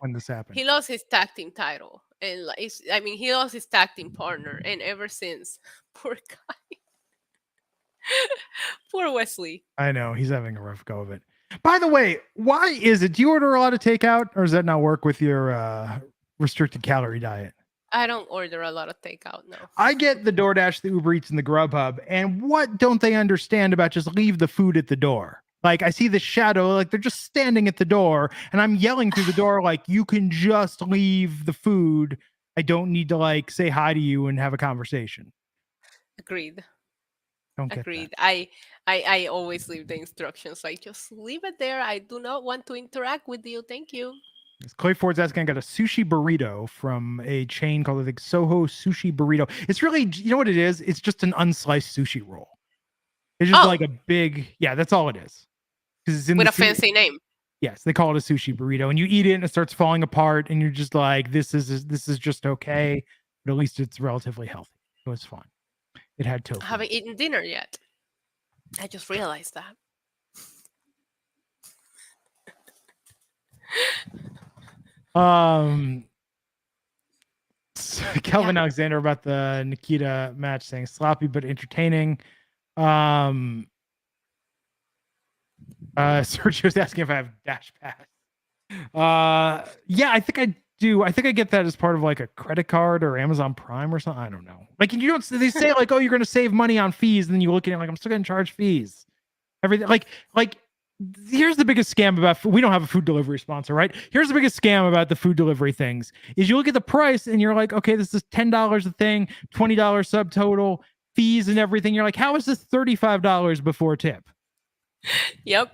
when this happened. He lost his tag team title, and he lost his tag team partner, and ever since, poor guy, poor Wesley. I know he's having a rough go of it. By the way, why is it? Do you order a lot of takeout, or does that not work with your restricted calorie diet? I don't order a lot of takeout, no. I get the DoorDash, the Uber Eats, and the Grubhub, and what don't they understand about just leave the food at the door? Like I see the shadow, like they're just standing at the door, and I'm yelling through the door, like you can just leave the food. I don't need to like say hi to you and have a conversation. Agreed. Don't get Agreed. that. I always leave the instructions like just leave it there. I do not want to interact with you. Thank you. Clay Ford's asking, I got a sushi burrito from a chain called, I think, Soho Sushi Burrito. It's really, you know what it is? It's just an unsliced sushi roll. It's just like a big, yeah, that's all it is. It's in with a fancy name. Yes, they call it a sushi burrito, and you eat it and it starts falling apart, and you're just like, this is just okay, but at least it's relatively healthy. It was fun. It had tofu. I haven't eaten dinner yet. I just realized that. Kelvin Alexander about the Nikita match saying sloppy but entertaining. Sergio's asking if I have Dash Pass. Yeah, I think I do. I think I get that as part of like a credit card or Amazon Prime or something. I don't know. Like you don't. They say like, oh, you're going to save money on fees, and then you look at it like, I'm still going to charge fees. Everything like. Here's the biggest scam about we don't have a food delivery sponsor, right? Here's the biggest scam about the food delivery things is you look at the price and you're like, okay, this is $10 a thing, $20 subtotal, fees and everything. You're like, how is this $35 before tip? Yep.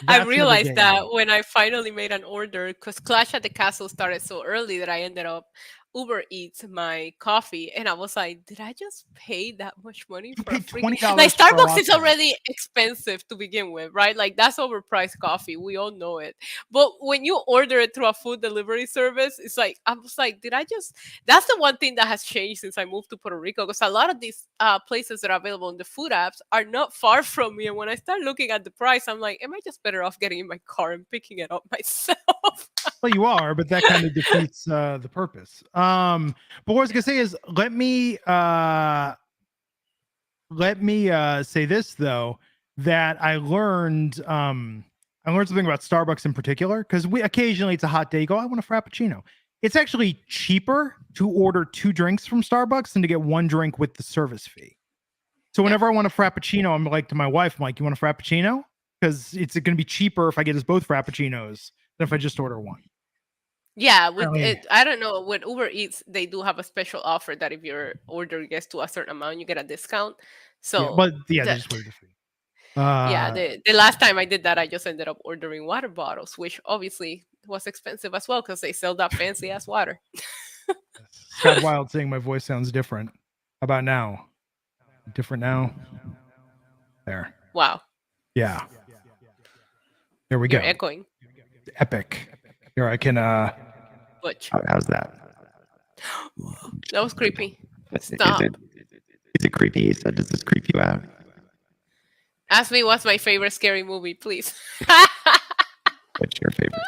I realized that when I finally made an order because Clash at the Castle started so early that I ended up Uber Eats my coffee, and I was like, did I just pay that much money for a free? Like Starbucks is already expensive to begin with, right? Like that's overpriced coffee. We all know it. But when you order it through a food delivery service, it's like I was like, did I just? That's the one thing that has changed since I moved to Puerto Rico because a lot of these places that are available in the food apps are not far from me. And when I start looking at the price, I'm like, am I just better off getting in my car and picking it up myself? Well, you are, but that kind of defeats the purpose. But what I was gonna say is let me say this though, that I learned something about Starbucks in particular, because we occasionally it's a hot day, you go, I want a Frappuccino. It's actually cheaper to order 2 drinks from Starbucks than to get 1 drink with the service fee. So whenever I want a Frappuccino, I'm like to my wife, I'm like, you want a Frappuccino? Because it's going to be cheaper if I get us both Frappuccinos than if I just order 1. Yeah, I don't know. With Uber Eats, they do have a special offer that if your order gets to a certain amount, you get a discount. So, they just waited for you. The last time I did that, I just ended up ordering water bottles, which obviously was expensive as well because they sell that fancy ass water. Scott Wild saying my voice sounds different. How about now? Different now? There. Wow. Yeah. There we You're go. echoing. Epic. Here I can Butch. How's that? That was creepy. Is Stop. it creepy? So does this creep you out? Ask me what's my favorite scary movie, please. What's your favorite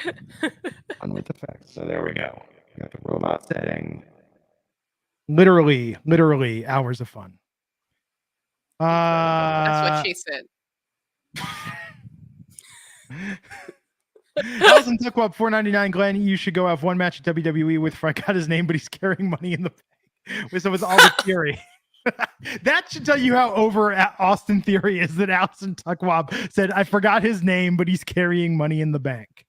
scary? On with effects. So there we go. We got the robot setting. literally hours of fun. That's what she said. Allison Tuckwap, $4.99. Glenn, you should go have one match at WWE with. I forgot his name, but he's carrying money in the bank. So with all the Theory. That should tell you how over Austin Theory is. That Allison Tuckwap said, "I forgot his name, but he's carrying money in the bank."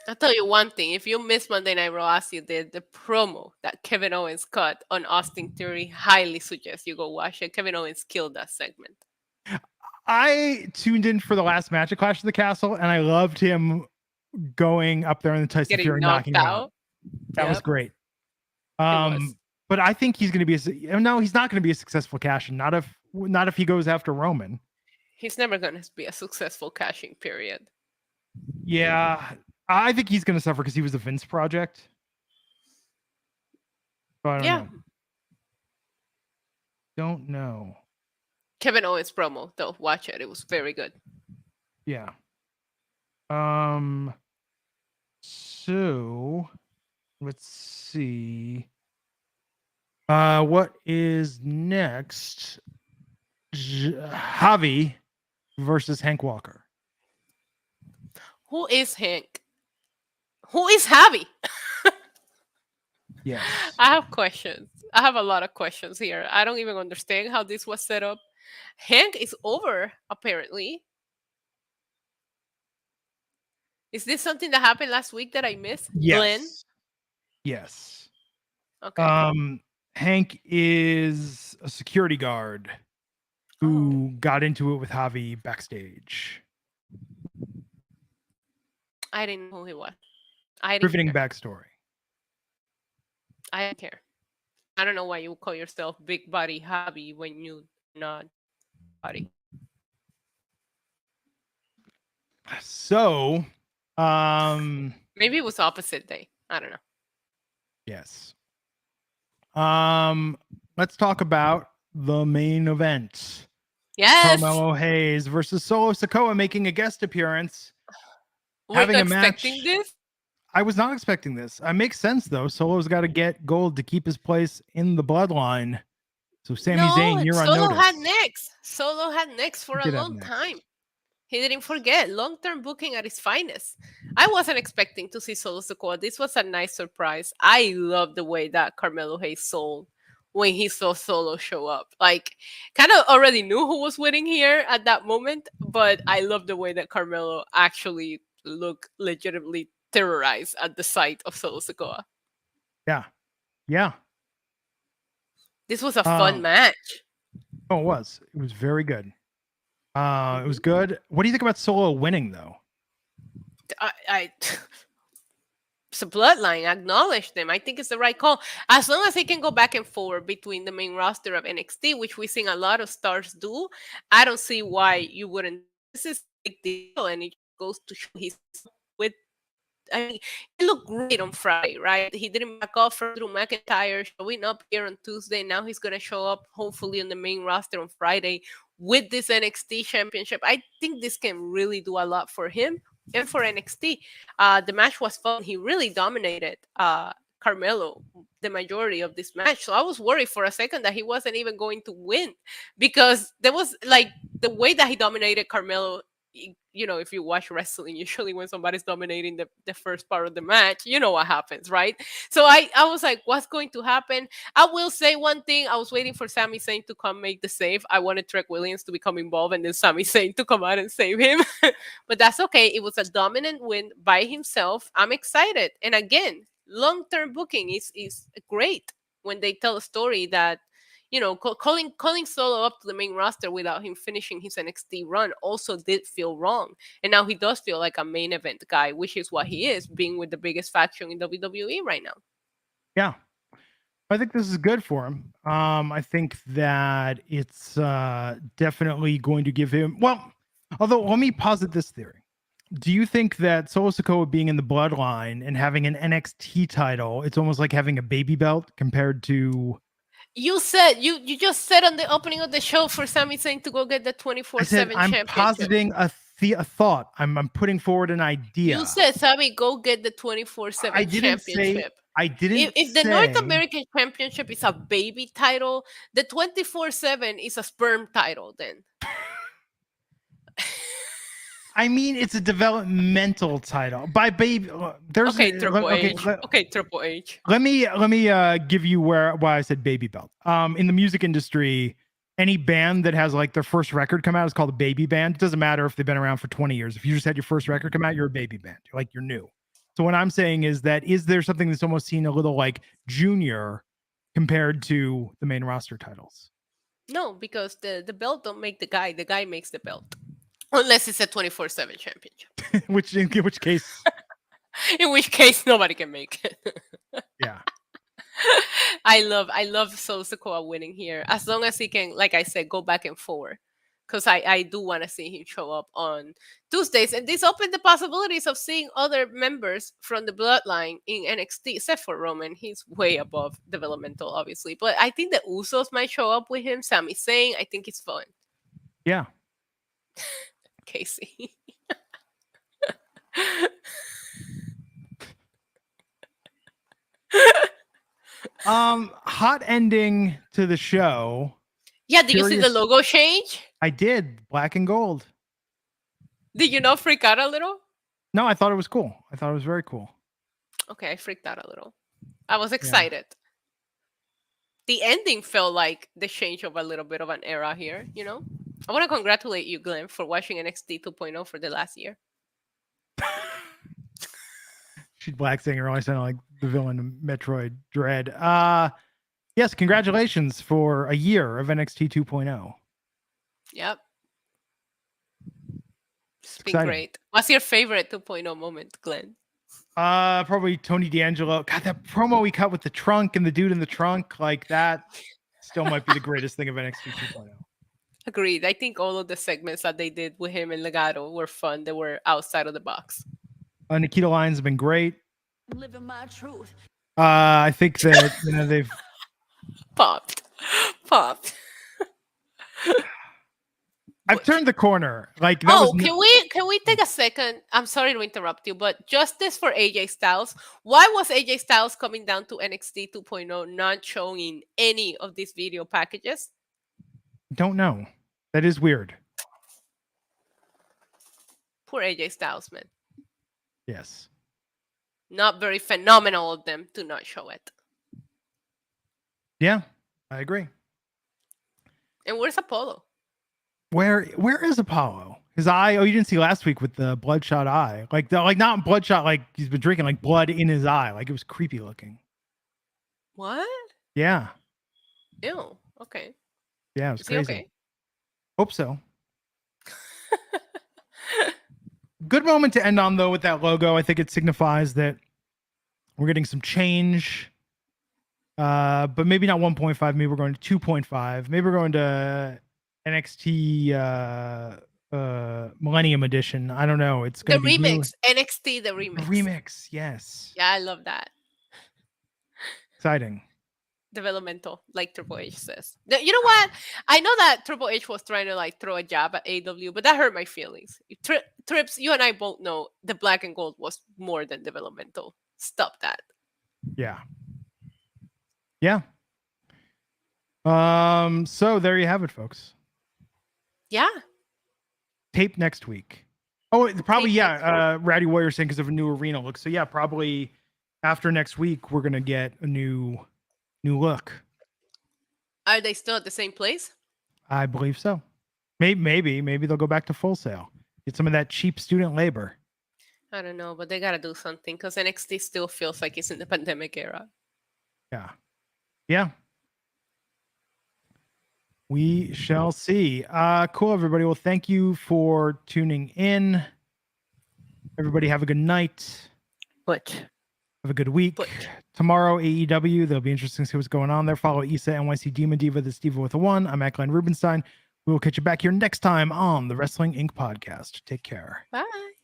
I'll tell you one thing. If you missed Monday Night Raw as you did, the promo that Kevin Owens cut on Austin Theory, highly suggest you go watch it. Kevin Owens killed that segment. I tuned in for the last match at Clash of the Castle, and I loved him going up there in the Tyson Getting Fury, knocked knocking him out. out. That was Yep. great. was. But I think he's going to be no, he's not going to be a successful cash in. Not if he goes after Roman. He's never going to be a successful cashing period. Yeah, I think he's going to suffer because he was a Vince project. But I don't Yeah. know. Don't know. Kevin Owens promo, though. Watch it. It was very good. Yeah. So let's see. What is next? Javi versus Hank Walker. Who is Hank? Who is Javi? Yes. I have questions. I have a lot of questions here. I don't even understand how this was set up. Hank is over, apparently. Is this something that happened last week that I missed? Glenn? Yes. Yes. Okay. Hank is a security guard who got into it with Javi backstage. I didn't know who he was. I didn't Riveting care. backstory. I don't care. I don't know why you call yourself big body Javi when you're not body. So, Maybe it was opposite day. I don't know. yes. Let's talk about the main event. Yes. Carmelo Hayes versus Solo Sikoa making a guest appearance. Were you having a match. expecting this? I was not expecting this. It makes sense though. Solo's got to get gold to keep his place in the bloodline. So Sami Zayn, you're on Solo notice. had next. Solo had next for He a did have long next. time. He didn't forget. Long-term booking at its finest. I wasn't expecting to see Solo Sikoa. This was a nice surprise. I love the way that Carmelo Hayes sold when he saw Solo show up. Like, kind of already knew who was winning here at that moment, but I love the way that Carmelo actually looked legitimately terrorized at the sight of Solo Sikoa. Yeah. Yeah. This was a fun match. Oh, it was. It was very good. It was good. What do you think about Solo winning though? It's a bloodline. Acknowledge them. I think it's the right call. As long as they can go back and forth between the main roster of NXT, which we've seen a lot of stars do, I don't see why you wouldn't. This is a big deal, and it goes to show he's with. I mean, he looked great on Friday, right? He didn't back off from Drew McIntyre showing up here on Tuesday. Now he's going to show up, hopefully, on the main roster on Friday with this NXT championship. I think this can really do a lot for him and for NXT. The match was fun. He really dominated Carmelo the majority of this match. So I was worried for a second that he wasn't even going to win, because there was like the way that he dominated Carmelo. You know, if you watch wrestling, usually when somebody's dominating the first part of the match, you know what happens, right? So I was like, what's going to happen? I will say one thing. I was waiting for Sami Zayn to come make the save. I wanted Trek Williams to become involved and then Sami Zayn to come out and save him. But that's okay. It was a dominant win by himself. I'm excited. And again, long-term booking is great when they tell a story that, you know, calling Solo up to the main roster without him finishing his NXT run also did feel wrong. And now he does feel like a main event guy, which is what he is, being with the biggest faction in WWE right now. Yeah. I think this is good for him. I think that it's definitely going to give him, well, Although, let me posit this theory. Do you think that Solo Sikoa being in the Bloodline and having an NXT title, it's almost like having a baby belt compared to... You said you just said on the opening of the show for Sami Zayn to go get the I said 24/7 I'm championship. positing a thought. I'm putting forward an idea. You said Sami go get the 24/7 I didn't championship. say. I didn't If the say, North American Championship is a baby title, the 24/7 is a sperm title. Then I mean, it's a developmental title. By baby, there's okay, Triple okay, H. Okay, Triple H. Let me give you why I said baby belt. In the music industry, any band that has like their first record come out is called a baby band. It doesn't matter if they've been around for 20 years. If you just had your first record come out, you're a baby band. You're new. So what I'm saying is that is there something that's almost seen a little like junior compared to the main roster titles? No, because the belt don't make the guy. The guy makes the belt. Unless it's a 24/7 championship. In which case, In which case, nobody can make it. yeah. I love Solo Sikoa winning here. As long as he can, like I said, go back and forth. Because I do want to see him show up on Tuesdays. And this opened the possibilities of seeing other members from the Bloodline in NXT, except for Roman. He's way above developmental, obviously. But I think the Usos might show up with him. Sami Zayn, I think it's fun. Yeah. Casey. Hot ending to the show. Yeah, did you see the Curious- logo change? I did, black and gold. Did you not freak out a little? No, I thought it was cool. I thought it was very cool. Okay, I freaked out a little. I was excited. The ending felt like the change of a little bit of an era here, you know? I want to congratulate you, Glenn, for watching NXT 2.0 for the last year. She's black singer. I sound like the villain of Metroid Dread. Yes, congratulations for a year of NXT 2.0. Yep. It's been exciting. great. What's your favorite 2.0 moment, Glenn? Probably Tony D'Angelo. God, that promo he cut with the trunk and the dude in the trunk, like that still might be the greatest thing of NXT 2.0. Agreed. I think all of the segments that they did with him and Legado were fun. They were outside of the box. Nikita Lyons has been great. Living my truth. I think that they've Popped. I've turned the corner. Like that Oh, was can we take a second? I'm sorry to interrupt you, but justice for AJ Styles. Why was AJ Styles coming down to NXT 2.0 not showing in any of these video packages? don't know. That is weird. Poor AJ Styles, man. Yes. Not very phenomenal of them to not show it. Yeah, I agree. And where's Apollo? Where is Apollo? His eye. Oh, you didn't see last week with the bloodshot eye. Like not bloodshot. Like he's been drinking like blood in his eye. Like it was creepy looking. What? Yeah. Ew. Okay. Yeah, it was Is he crazy. okay? Hope so. Good moment to end on though with that logo. I think it signifies that we're getting some change. But maybe not 1.5. Maybe we're going to 2.5. Maybe we're going to NXT Millennium Edition. I don't know. It's The going to be remix. NXT, the remix. The remix. Yes. Yeah, I love that. Exciting. Developmental, like Triple H says. You know what? I know that Triple H was trying to like throw a jab at AEW, but that hurt my feelings. Trips, you and I both know the black and gold was more than developmental. Stop that. Yeah. Yeah. So there you have it, folks. Yeah. Tape next week. Oh, probably Tape next Rowdy Warrior saying because of a new arena look. So yeah, probably after next week we're gonna get a new look. Are they still at the same place? I believe so. Maybe they'll go back to Full Sail. Get some of that cheap student labor. I don't know, but they gotta do something because NXT still feels like it's in the pandemic era. Yeah. Yeah. We shall see. Cool, everybody. Well, thank you for tuning in. Everybody have a good night. But Have a good week. But- Tomorrow, AEW. There'll be interesting to see what's going on there. Follow Issa NYC Demon Diva, the Diva with a 1. I'm at Glenn Rubenstein. We will catch you back here next time on the Wrestling Inc. podcast. Take care. Bye.